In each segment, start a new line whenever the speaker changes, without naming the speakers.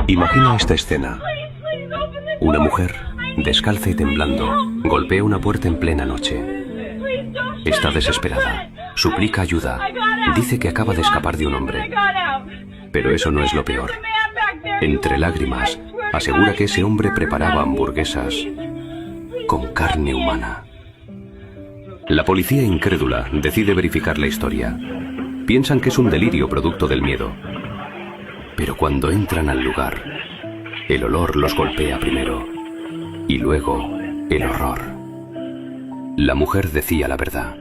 Imagina esta escena. Una mujer, descalza y temblando, golpea una puerta en plena noche. Está desesperada, suplica ayuda, dice que acaba de escapar de un hombre. Pero eso no es lo peor. Entre lágrimas, asegura que ese hombre preparaba hamburguesas con carne humana. La policía incrédula decide verificar la historia. Piensan que es un delirio producto del miedo. Pero cuando entran al lugar, el olor los golpea primero y luego el horror. La mujer decía la verdad.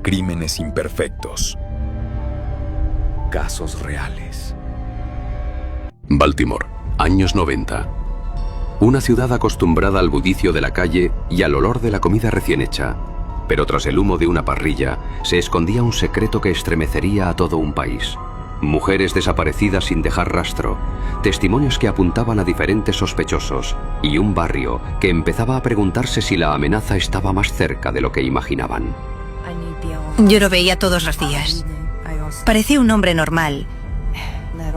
Crímenes imperfectos. Casos reales.
Baltimore, años 90. Una ciudad acostumbrada al bullicio de la calle y al olor de la comida recién hecha. Pero tras el humo de una parrilla se escondía un secreto que estremecería a todo un país. Mujeres desaparecidas sin dejar rastro, testimonios que apuntaban a diferentes sospechosos y un barrio que empezaba a preguntarse si la amenaza estaba más cerca de lo que imaginaban.
Yo lo veía todos los días. Parecía un hombre normal.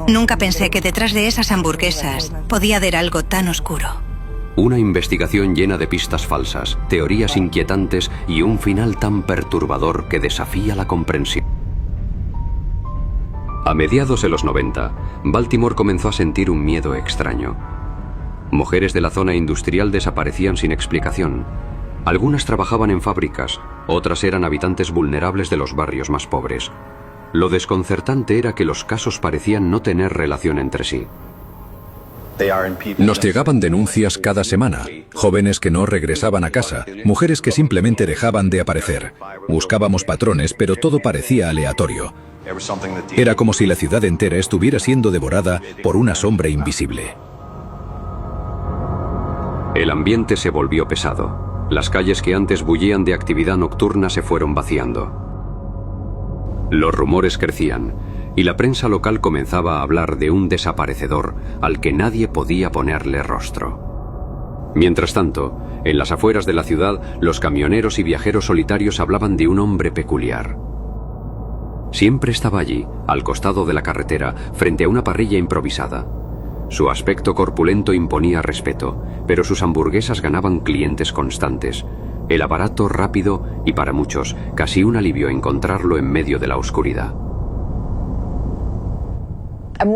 Nunca pensé que detrás de esas hamburguesas podía haber algo tan oscuro.
Una investigación llena de pistas falsas, teorías inquietantes y un final tan perturbador que desafía la comprensión. A mediados de los 90, Baltimore comenzó a sentir un miedo extraño. Mujeres de la zona industrial desaparecían sin explicación. Algunas trabajaban en fábricas, otras eran habitantes vulnerables de los barrios más pobres. Lo desconcertante era que los casos parecían no tener relación entre sí.
Nos llegaban denuncias cada semana. Jóvenes que no regresaban a casa, mujeres que simplemente dejaban de aparecer. Buscábamos patrones, pero todo parecía aleatorio. Era como si la ciudad entera estuviera siendo devorada por una sombra invisible.
El ambiente se volvió pesado. Las calles que antes bullían de actividad nocturna se fueron vaciando. Los rumores crecían y la prensa local comenzaba a hablar de un desaparecedor al que nadie podía ponerle rostro. Mientras tanto, en las afueras de la ciudad, los camioneros y viajeros solitarios hablaban de un hombre peculiar. Siempre estaba allí, al costado de la carretera, frente a una parrilla improvisada. Su aspecto corpulento imponía respeto, pero sus hamburguesas ganaban clientes constantes. El aparato rápido y para muchos casi un alivio encontrarlo en medio de la oscuridad.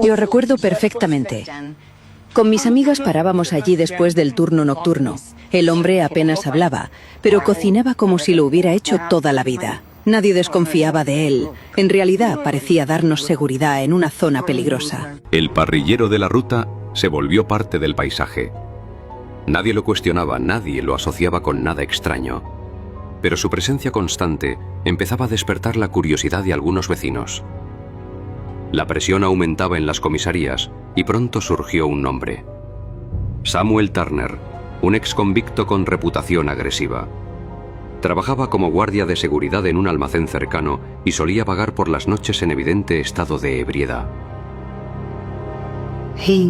Yo recuerdo perfectamente. Con mis amigas parábamos allí después del turno nocturno. El hombre apenas hablaba, pero cocinaba como si lo hubiera hecho toda la vida. Nadie desconfiaba de él. En realidad parecía darnos seguridad en una zona peligrosa.
El parrillero de la ruta se volvió parte del paisaje. Nadie lo cuestionaba, nadie lo asociaba con nada extraño. Pero su presencia constante empezaba a despertar la curiosidad de algunos vecinos. La presión aumentaba en las comisarías y pronto surgió un nombre. Samuel Turner, un exconvicto con reputación agresiva. Trabajaba como guardia de seguridad en un almacén cercano y solía vagar por las noches en evidente estado de ebriedad.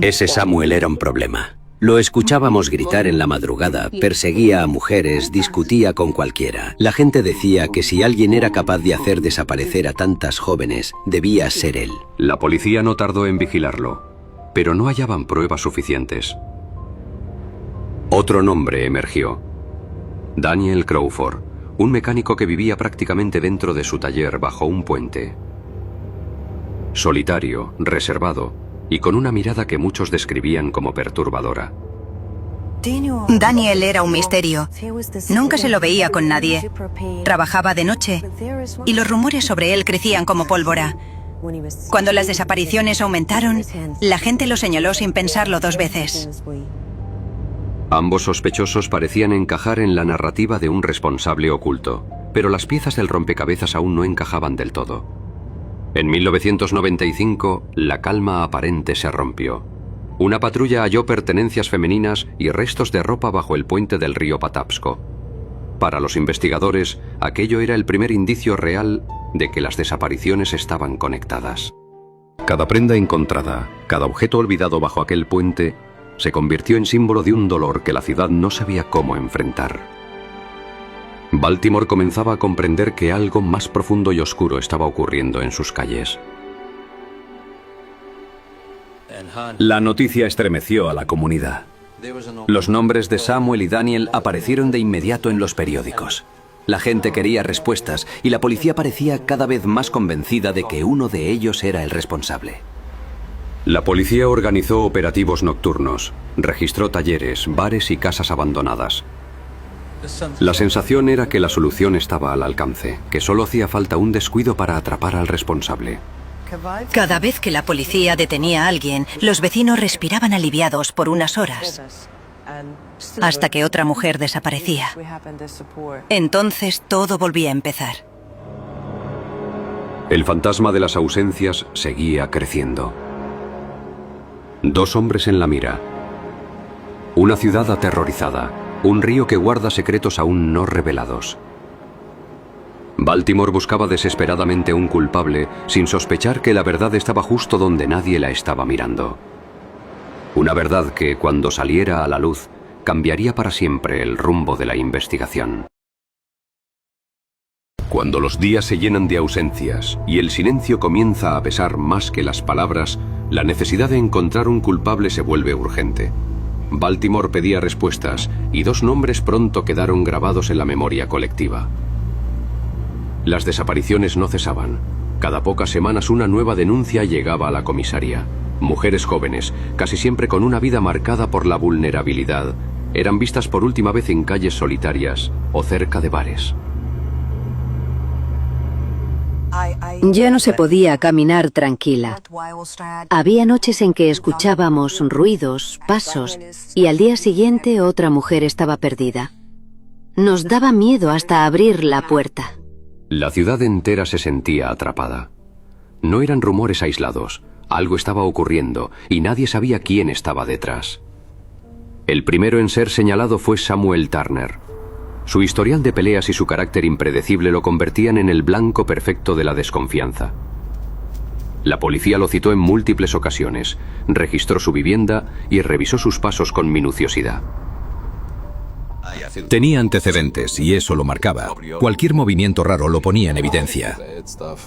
Ese Samuel era un problema. Lo escuchábamos gritar en la madrugada, perseguía a mujeres, discutía con cualquiera. La gente decía que si alguien era capaz de hacer desaparecer a tantas jóvenes, debía ser él.
La policía no tardó en vigilarlo, pero no hallaban pruebas suficientes. Otro nombre emergió. Daniel Crawford, un mecánico que vivía prácticamente dentro de su taller bajo un puente. Solitario, reservado y con una mirada que muchos describían como perturbadora.
Daniel era un misterio. Nunca se lo veía con nadie. Trabajaba de noche y los rumores sobre él crecían como pólvora. Cuando las desapariciones aumentaron, la gente lo señaló sin pensarlo dos veces.
Ambos sospechosos parecían encajar en la narrativa de un responsable oculto, pero las piezas del rompecabezas aún no encajaban del todo. En 1995, la calma aparente se rompió. Una patrulla halló pertenencias femeninas y restos de ropa bajo el puente del río Patapsco. Para los investigadores, aquello era el primer indicio real de que las desapariciones estaban conectadas. Cada prenda encontrada, cada objeto olvidado bajo aquel puente, se convirtió en símbolo de un dolor que la ciudad no sabía cómo enfrentar. Baltimore comenzaba a comprender que algo más profundo y oscuro estaba ocurriendo en sus calles.
La noticia estremeció a la comunidad. Los nombres de Samuel y Daniel aparecieron de inmediato en los periódicos. La gente quería respuestas y la policía parecía cada vez más convencida de que uno de ellos era el responsable.
La policía organizó operativos nocturnos, registró talleres, bares y casas abandonadas. La sensación era que la solución estaba al alcance, que solo hacía falta un descuido para atrapar al responsable.
Cada vez que la policía detenía a alguien, los vecinos respiraban aliviados por unas horas, hasta que otra mujer desaparecía. Entonces todo volvía a empezar.
El fantasma de las ausencias seguía creciendo. 2 hombres en la mira. Una ciudad aterrorizada. Un río que guarda secretos aún no revelados. Baltimore buscaba desesperadamente un culpable, sin sospechar que la verdad estaba justo donde nadie la estaba mirando. Una verdad que, cuando saliera a la luz, cambiaría para siempre el rumbo de la investigación. Cuando los días se llenan de ausencias y el silencio comienza a pesar más que las palabras, la necesidad de encontrar un culpable se vuelve urgente. Baltimore pedía respuestas y 2 nombres pronto quedaron grabados en la memoria colectiva. Las desapariciones no cesaban. Cada pocas semanas una nueva denuncia llegaba a la comisaría. Mujeres jóvenes, casi siempre con una vida marcada por la vulnerabilidad, eran vistas por última vez en calles solitarias o cerca de bares.
Ya no se podía caminar tranquila. Había noches en que escuchábamos ruidos, pasos, y al día siguiente otra mujer estaba perdida. Nos daba miedo hasta abrir la puerta.
La ciudad entera se sentía atrapada. No eran rumores aislados, algo estaba ocurriendo y nadie sabía quién estaba detrás. El primero en ser señalado fue Samuel Turner. Su historial de peleas y su carácter impredecible lo convertían en el blanco perfecto de la desconfianza. La policía lo citó en múltiples ocasiones, registró su vivienda y revisó sus pasos con minuciosidad.
Tenía antecedentes y eso lo marcaba. Cualquier movimiento raro lo ponía en evidencia.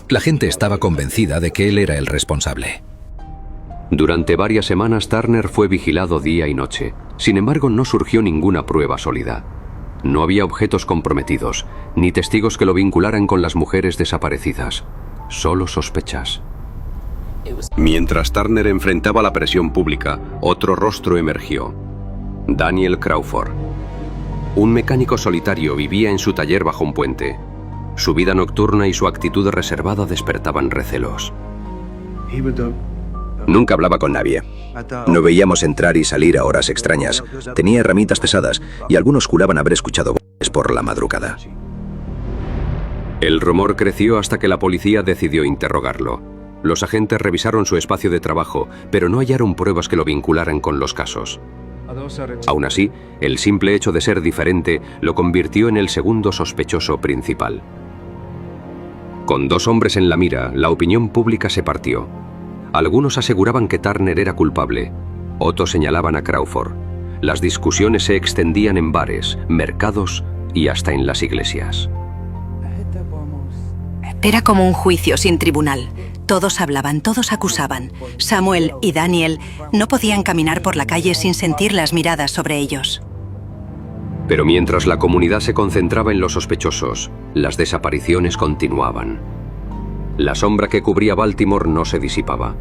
La gente estaba convencida de que él era el responsable.
Durante varias semanas Turner fue vigilado día y noche. Sin embargo, no surgió ninguna prueba sólida. No había objetos comprometidos, ni testigos que lo vincularan con las mujeres desaparecidas. Solo sospechas. Mientras Turner enfrentaba la presión pública, otro rostro emergió. Daniel Crawford. Un mecánico solitario vivía en su taller bajo un puente. Su vida nocturna y su actitud reservada despertaban recelos.
Nunca hablaba con nadie. No veíamos entrar y salir a horas extrañas. Tenía herramientas pesadas y algunos juraban haber escuchado voces por la madrugada.
El rumor creció hasta que la policía decidió interrogarlo. Los agentes revisaron su espacio de trabajo, pero no hallaron pruebas que lo vincularan con los casos. Aún así, el simple hecho de ser diferente lo convirtió en el segundo sospechoso principal. Con 2 hombres en la mira, la opinión pública se partió. Algunos aseguraban que Turner era culpable, otros señalaban a Crawford. Las discusiones se extendían en bares, mercados y hasta en las iglesias.
Era como un juicio sin tribunal. Todos hablaban, todos acusaban. Samuel y Daniel no podían caminar por la calle sin sentir las miradas sobre ellos.
Pero mientras la comunidad se concentraba en los sospechosos, las desapariciones continuaban. La sombra que cubría Baltimore no se disipaba.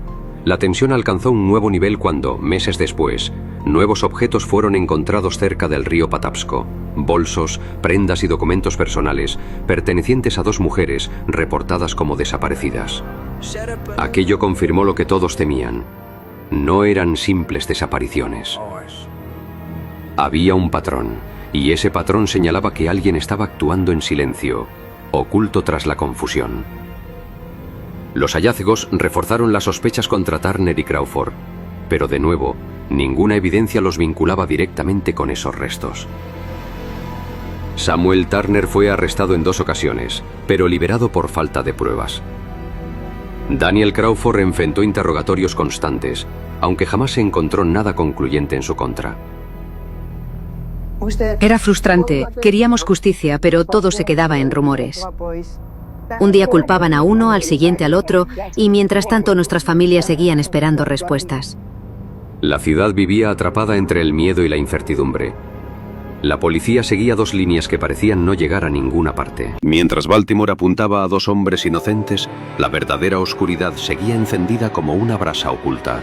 La tensión alcanzó un nuevo nivel cuando, meses después, nuevos objetos fueron encontrados cerca del río Patapsco. Bolsos, prendas y documentos personales pertenecientes a 2 mujeres reportadas como desaparecidas. Aquello confirmó lo que todos temían. No eran simples desapariciones. Había un patrón, y ese patrón señalaba que alguien estaba actuando en silencio, oculto tras la confusión. Los hallazgos reforzaron las sospechas contra Turner y Crawford, pero de nuevo, ninguna evidencia los vinculaba directamente con esos restos. Samuel Turner fue arrestado en 2 ocasiones, pero liberado por falta de pruebas. Daniel Crawford enfrentó interrogatorios constantes, aunque jamás se encontró nada concluyente en su contra.
Era frustrante, queríamos justicia, pero todo se quedaba en rumores. Un día culpaban a uno, al siguiente al otro, y mientras tanto nuestras familias seguían esperando respuestas.
La ciudad vivía atrapada entre el miedo y la incertidumbre. La policía seguía dos líneas que parecían no llegar a ninguna parte. Mientras Baltimore apuntaba a dos hombres inocentes, la verdadera oscuridad seguía encendida como una brasa oculta.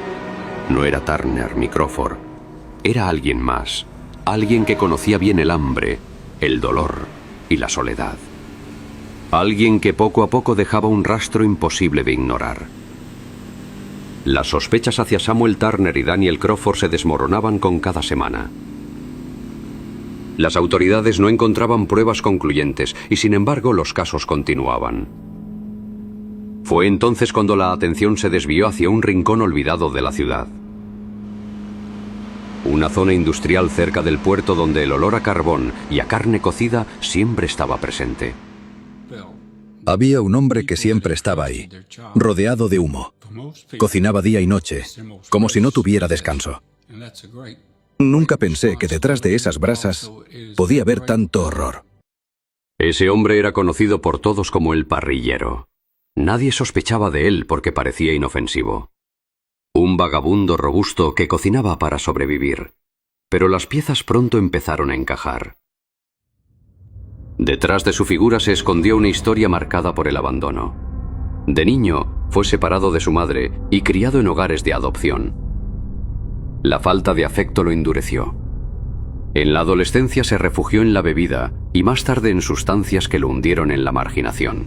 No era Turner ni Crawford. Era alguien más. Alguien que conocía bien el hambre, el dolor y la soledad. Alguien que poco a poco dejaba un rastro imposible de ignorar. Las sospechas hacia Samuel Turner y Daniel Crawford se desmoronaban con cada semana. Las autoridades no encontraban pruebas concluyentes y sin embargo los casos continuaban. Fue entonces cuando la atención se desvió hacia un rincón olvidado de la ciudad. Una zona industrial cerca del puerto donde el olor a carbón y a carne cocida siempre estaba presente.
Había un hombre que siempre estaba ahí, rodeado de humo. Cocinaba día y noche, como si no tuviera descanso. Nunca pensé que detrás de esas brasas podía haber tanto horror.
Ese hombre era conocido por todos como el parrillero. Nadie sospechaba de él porque parecía inofensivo. Un vagabundo robusto que cocinaba para sobrevivir. Pero las piezas pronto empezaron a encajar. Detrás de su figura se escondió una historia marcada por el abandono. De niño, fue separado de su madre y criado en hogares de adopción. La falta de afecto lo endureció. En la adolescencia se refugió en la bebida y más tarde en sustancias que lo hundieron en la marginación.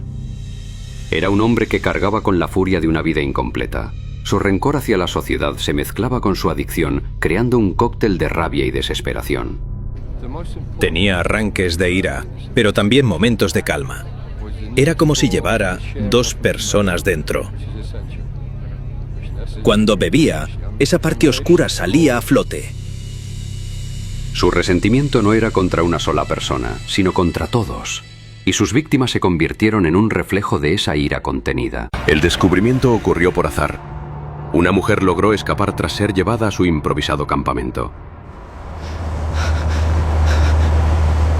Era un hombre que cargaba con la furia de una vida incompleta. Su rencor hacia la sociedad se mezclaba con su adicción, creando un cóctel de rabia y desesperación.
Tenía arranques de ira, pero también momentos de calma. Era como si llevara dos personas dentro. Cuando bebía, esa parte oscura salía a flote.
Su resentimiento no era contra una sola persona, sino contra todos. Y sus víctimas se convirtieron en un reflejo de esa ira contenida. El descubrimiento ocurrió por azar. Una mujer logró escapar tras ser llevada a su improvisado campamento.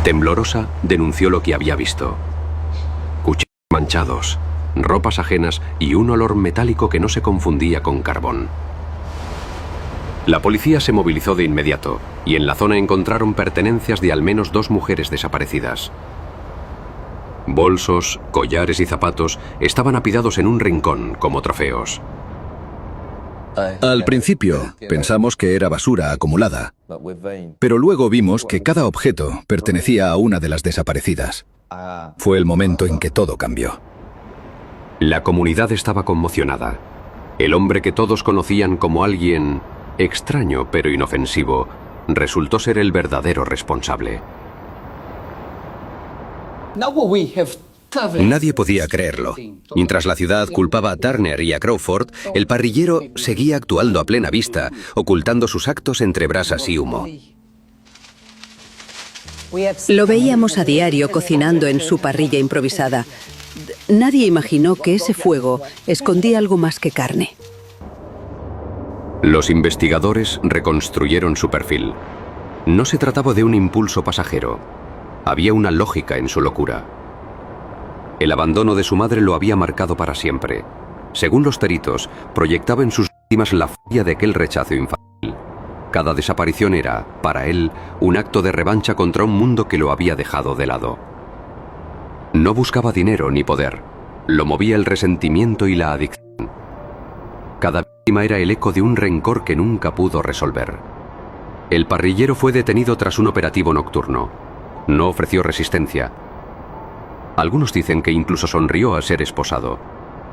Temblorosa, denunció lo que había visto. Cuchillos manchados, ropas ajenas y un olor metálico que no se confundía con carbón. La policía se movilizó de inmediato y en la zona encontraron pertenencias de al menos 2 mujeres desaparecidas. Bolsos, collares y zapatos estaban apilados en un rincón como trofeos.
Al principio pensamos que era basura acumulada, pero luego vimos que cada objeto pertenecía a una de las desaparecidas. Fue el momento en que todo cambió.
La comunidad estaba conmocionada. El hombre que todos conocían como alguien extraño pero inofensivo resultó ser el verdadero responsable.
Nadie podía creerlo. Mientras la ciudad culpaba a Turner y a Crawford, el parrillero seguía actuando a plena vista, ocultando sus actos entre brasas y humo.
Lo veíamos a diario cocinando en su parrilla improvisada. Nadie imaginó que ese fuego escondía algo más que carne.
Los investigadores reconstruyeron su perfil. No se trataba de un impulso pasajero. Había una lógica en su locura. El abandono de su madre lo había marcado para siempre. Según los peritos, proyectaba en sus víctimas la furia de aquel rechazo infantil. Cada desaparición era, para él, un acto de revancha contra un mundo que lo había dejado de lado. No buscaba dinero ni poder. Lo movía el resentimiento y la adicción. Cada víctima era el eco de un rencor que nunca pudo resolver. El parrillero fue detenido tras un operativo nocturno. No ofreció resistencia. Algunos dicen que incluso sonrió al ser esposado,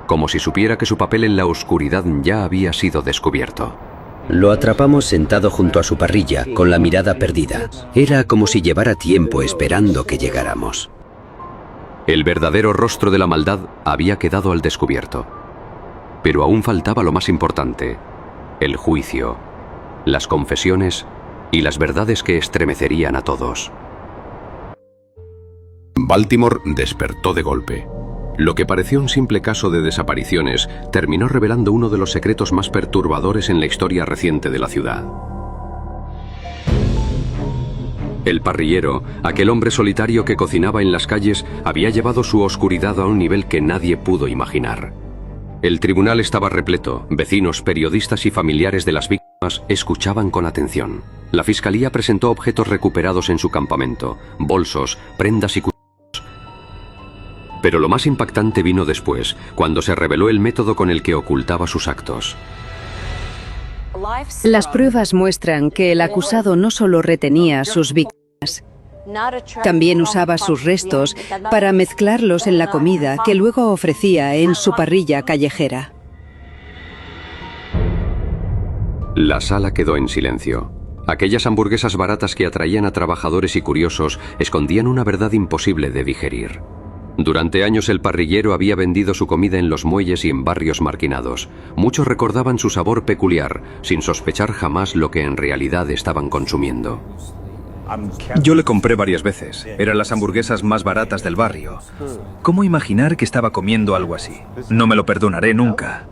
como si supiera que su papel en la oscuridad ya había sido descubierto.
Lo atrapamos sentado junto a su parrilla, con la mirada perdida. Era como si llevara tiempo esperando que llegáramos.
El verdadero rostro de la maldad había quedado al descubierto. Pero aún faltaba lo más importante: el juicio, las confesiones y las verdades que estremecerían a todos. Baltimore despertó de golpe. Lo que pareció un simple caso de desapariciones terminó revelando uno de los secretos más perturbadores en la historia reciente de la ciudad. El parrillero, aquel hombre solitario que cocinaba en las calles, había llevado su oscuridad a un nivel que nadie pudo imaginar. El tribunal estaba repleto. Vecinos, periodistas y familiares de las víctimas escuchaban con atención. La fiscalía presentó objetos recuperados en su campamento, bolsos, prendas y cuchillos. Pero lo más impactante vino después, cuando se reveló el método con el que ocultaba sus actos.
Las pruebas muestran que el acusado no solo retenía a sus víctimas, también usaba sus restos para mezclarlos en la comida que luego ofrecía en su parrilla callejera.
La sala quedó en silencio. Aquellas hamburguesas baratas que atraían a trabajadores y curiosos escondían una verdad imposible de digerir. Durante años el parrillero había vendido su comida en los muelles y en barrios marginados. Muchos recordaban su sabor peculiar, sin sospechar jamás lo que en realidad estaban consumiendo.
Yo le compré varias veces. Eran las hamburguesas más baratas del barrio. ¿Cómo imaginar que estaba comiendo algo así? No me lo perdonaré nunca.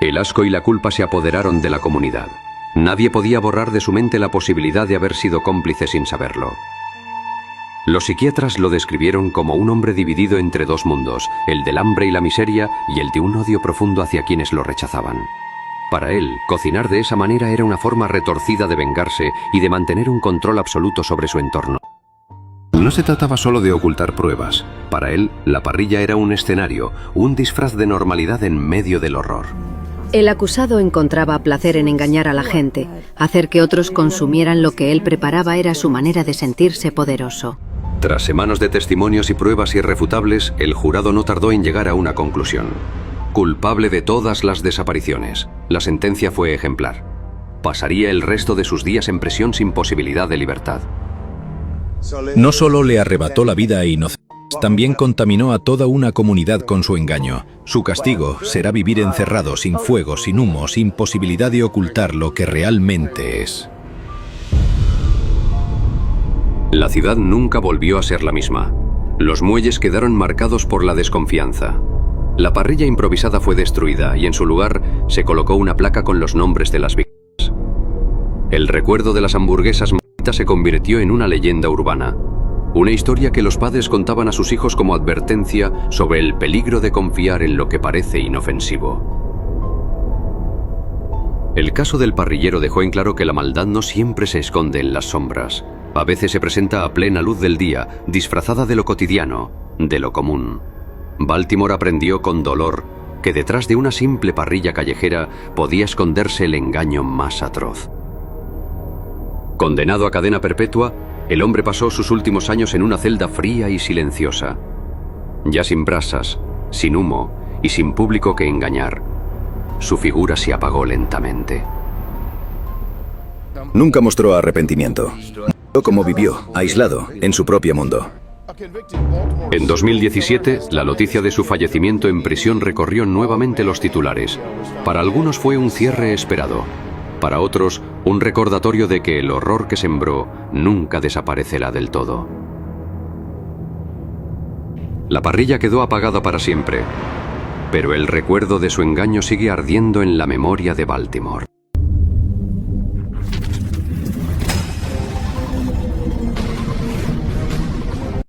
El asco y la culpa se apoderaron de la comunidad. Nadie podía borrar de su mente la posibilidad de haber sido cómplice sin saberlo. Los psiquiatras lo describieron como un hombre dividido entre dos mundos, el del hambre y la miseria y el de un odio profundo hacia quienes lo rechazaban. Para él, cocinar de esa manera era una forma retorcida de vengarse y de mantener un control absoluto sobre su entorno. No se trataba solo de ocultar pruebas. Para él, la parrilla era un escenario, un disfraz de normalidad en medio del horror.
El acusado encontraba placer en engañar a la gente. Hacer que otros consumieran lo que él preparaba era su manera de sentirse poderoso.
Tras semanas de testimonios y pruebas irrefutables, el jurado no tardó en llegar a una conclusión. Culpable de todas las desapariciones. La sentencia fue ejemplar. Pasaría el resto de sus días en prisión sin posibilidad de libertad.
No solo le arrebató la vida a inocentes, también contaminó a toda una comunidad con su engaño. Su castigo será vivir encerrado, sin fuego, sin humo, sin posibilidad de ocultar lo que realmente es.
La ciudad nunca volvió a ser la misma. Los muelles quedaron marcados por la desconfianza. La parrilla improvisada fue destruida y en su lugar se colocó una placa con los nombres de las víctimas. El recuerdo de las hamburguesas malditas se convirtió en una leyenda urbana. Una historia que los padres contaban a sus hijos como advertencia sobre el peligro de confiar en lo que parece inofensivo. El caso del parrillero dejó en claro que la maldad no siempre se esconde en las sombras. A veces se presenta a plena luz del día, disfrazada de lo cotidiano, de lo común. Baltimore aprendió con dolor que detrás de una simple parrilla callejera podía esconderse el engaño más atroz. Condenado a cadena perpetua, el hombre pasó sus últimos años en una celda fría y silenciosa. Ya sin brasas, sin humo y sin público que engañar, su figura se apagó lentamente.
Nunca mostró arrepentimiento. Murió como vivió, aislado, en su propio mundo.
En 2017, la noticia de su fallecimiento en prisión recorrió nuevamente los titulares. Para algunos fue un cierre esperado. Para otros, un recordatorio de que el horror que sembró nunca desaparecerá del todo. La parrilla quedó apagada para siempre, pero el recuerdo de su engaño sigue ardiendo en la memoria de Baltimore.